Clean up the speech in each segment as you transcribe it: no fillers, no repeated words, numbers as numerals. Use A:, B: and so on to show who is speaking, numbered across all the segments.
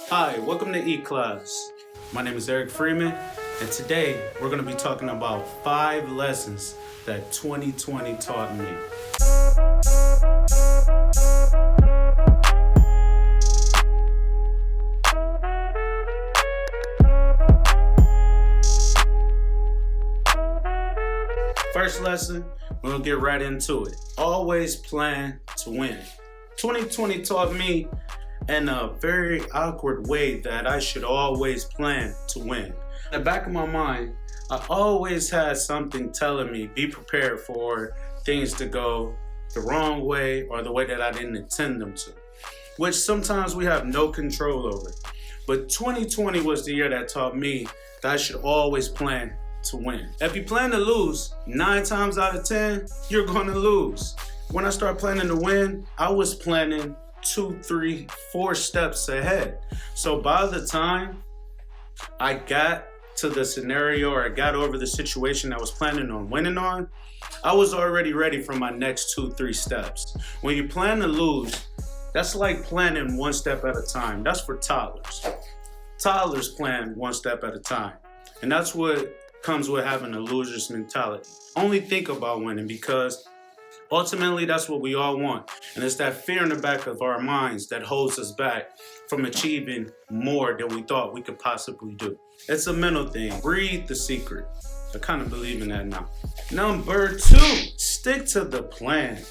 A: Hi, welcome to EClass. My name is Eric Freeman, and today we're going to be talking about 5 lessons that 2020 taught me. First lesson, we're going to get right into it. Always plan to win. 2020 taught me in a very awkward way that I should always plan to win. In the back of my mind, I always had something telling me be prepared for things to go the wrong way or the way that I didn't intend them to, which sometimes we have no control over. But 2020 was the year that taught me that I should always plan to win. If you plan to lose, 9 times out of 10, you're gonna lose. When I started planning to win, I was planning 2, 3, 4 steps ahead. So by the time I got to the scenario or I got over the situation I was planning on winning on, I was already ready for my next 2, 3 steps. When you plan to lose, that's like planning 1 step at a time. That's for toddlers. Toddlers plan 1 step at a time. And that's what comes with having a loser's mentality. Only think about winning, because ultimately, that's what we all want. And it's that fear in the back of our minds that holds us back from achieving more than we thought we could possibly do. It's a mental thing. Read The Secret. I kind of believe in that now. Number 2, stick to the plan.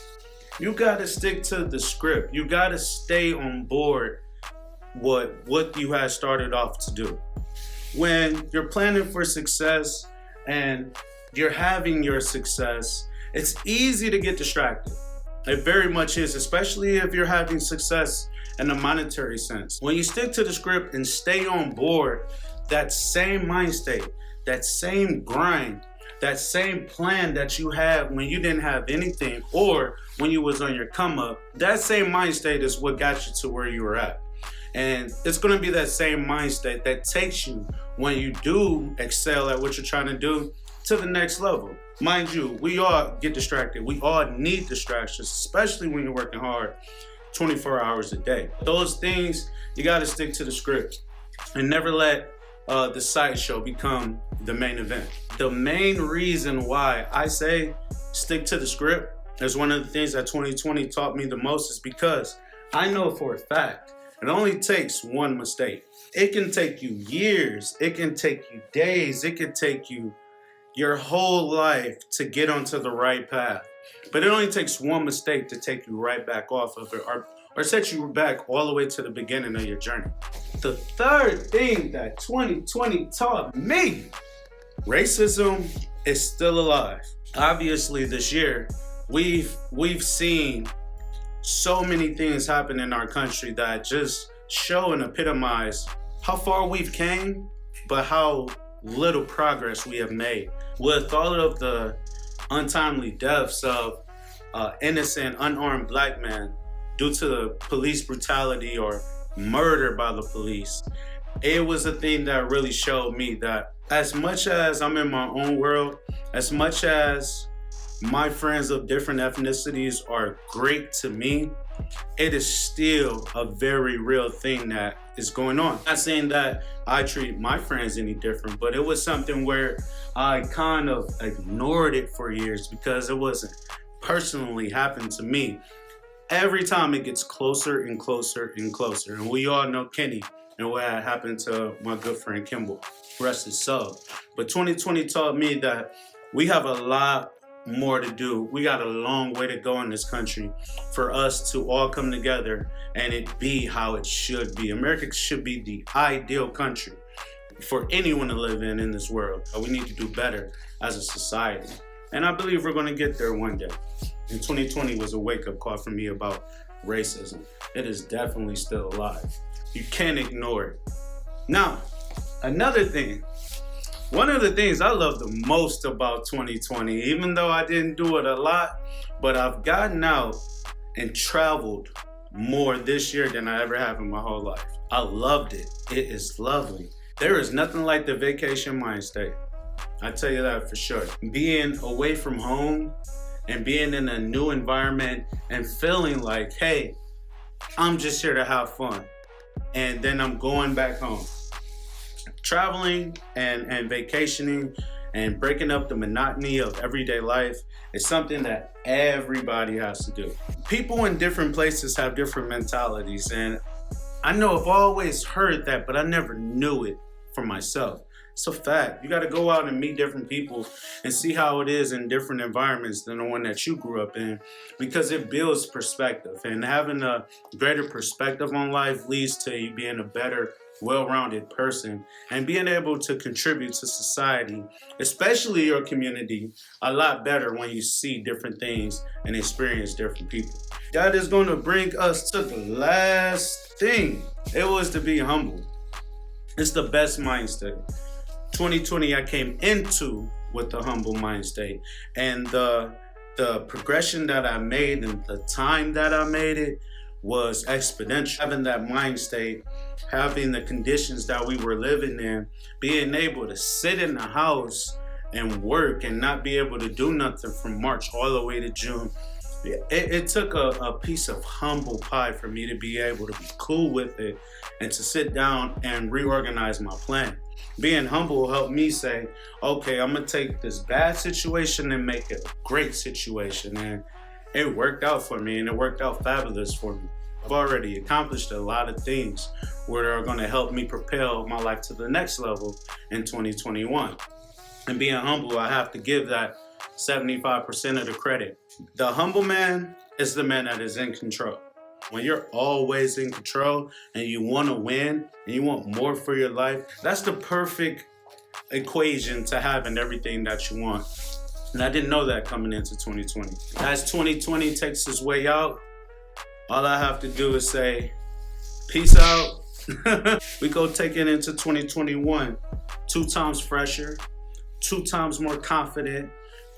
A: You got to stick to the script. You got to stay on board what you had started off to do. When you're planning for success and you're having your success, it's easy to get distracted. It very much is, especially if you're having success in a monetary sense. When you stick to the script and stay on board, that same mind state, that same grind, that same plan that you had when you didn't have anything or when you was on your come up, that same mind state is what got you to where you were at. And it's gonna be that same mind state that takes you, when you do excel at what you're trying to do, to the next level. Mind you, we all get distracted. We all need distractions, especially when you're working hard 24 hours a day. Those things, you gotta stick to the script and never let the sideshow become the main event. The main reason why I say stick to the script is one of the things that 2020 taught me the most, is because I know for a fact it only takes 1 mistake. It can take you years, it can take you days, it can take you your whole life to get onto the right path. But it only takes 1 mistake to take you right back off of it, or set you back all the way to the beginning of your journey. The third thing that 2020 taught me, racism is still alive. Obviously this year, we've seen so many things happen in our country that just show and epitomize how far we've came, but how little progress we have made. With all of the untimely deaths of innocent, unarmed black men due to police brutality or murder by the police, it was a thing that really showed me that as much as I'm in my own world, as much as my friends of different ethnicities are great to me, it is still a very real thing that is going on. Not saying that I treat my friends any different, but it was something where I kind of ignored it for years because it wasn't personally happened to me. Every time it gets closer and closer and closer. And we all know Kenny and what had happened to my good friend Kimball. Rest his soul. But 2020 taught me that we have a lot more to do. We got a long way to go in this country for us to all come together and it be how it should be. America should be the ideal country for anyone to live in this world. We need to do better as a society. And I believe we're going to get there one day. And 2020 was a wake-up call for me about racism. It is definitely still alive. You can't ignore it. Now, another thing. One of the things I love the most about 2020, even though I didn't do it a lot, but I've gotten out and traveled more this year than I ever have in my whole life. I loved it. It is lovely. There is nothing like the vacation mind state. I tell you that for sure. Being away from home and being in a new environment and feeling like, hey, I'm just here to have fun. and then I'm going back home. Traveling and vacationing and breaking up the monotony of everyday life is something that everybody has to do. People in different places have different mentalities, and I know I've always heard that, but I never knew it for myself. It's a fact. You got to go out and meet different people and see how it is in different environments than the one that you grew up in, because it builds perspective. And having a greater perspective on life leads to you being a better, well-rounded person and being able to contribute to society, especially your community, a lot better when you see different things and experience different people. That is going to bring us to the last thing. It was to be humble. It's the best mindset. 2020 I came into with the humble mind state, and the progression that I made and the time that I made it was exponential. Having that mind state, having the conditions that we were living in, being able to sit in the house and work and not be able to do nothing from March all the way to June. It took a piece of humble pie for me to be able to be cool with it and to sit down and reorganize my plan. Being humble helped me say, okay, I'm gonna take this bad situation and make it a great situation. And it worked out for me, and it worked out fabulous for me. I've already accomplished a lot of things that are gonna help me propel my life to the next level in 2021. And being humble, I have to give that 75% of the credit. The humble man is the man that is in control. When you're always in control and you want to win and you want more for your life, that's the perfect equation to having everything that you want. And I didn't know that coming into 2020. As 2020 takes its way out, all I have to do is say, peace out. We go take it into 2021, 2 times fresher, 2 times more confident,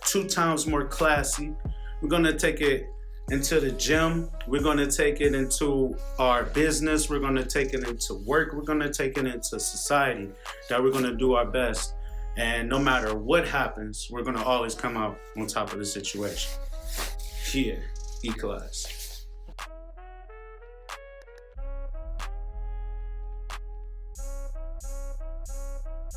A: 2 times more classy. We're gonna take it into the gym. We're gonna take it into our business. We're gonna take it into work. We're gonna take it into society. That we're gonna do our best. And no matter what happens, we're gonna always come out on top of the situation. Here, EClass.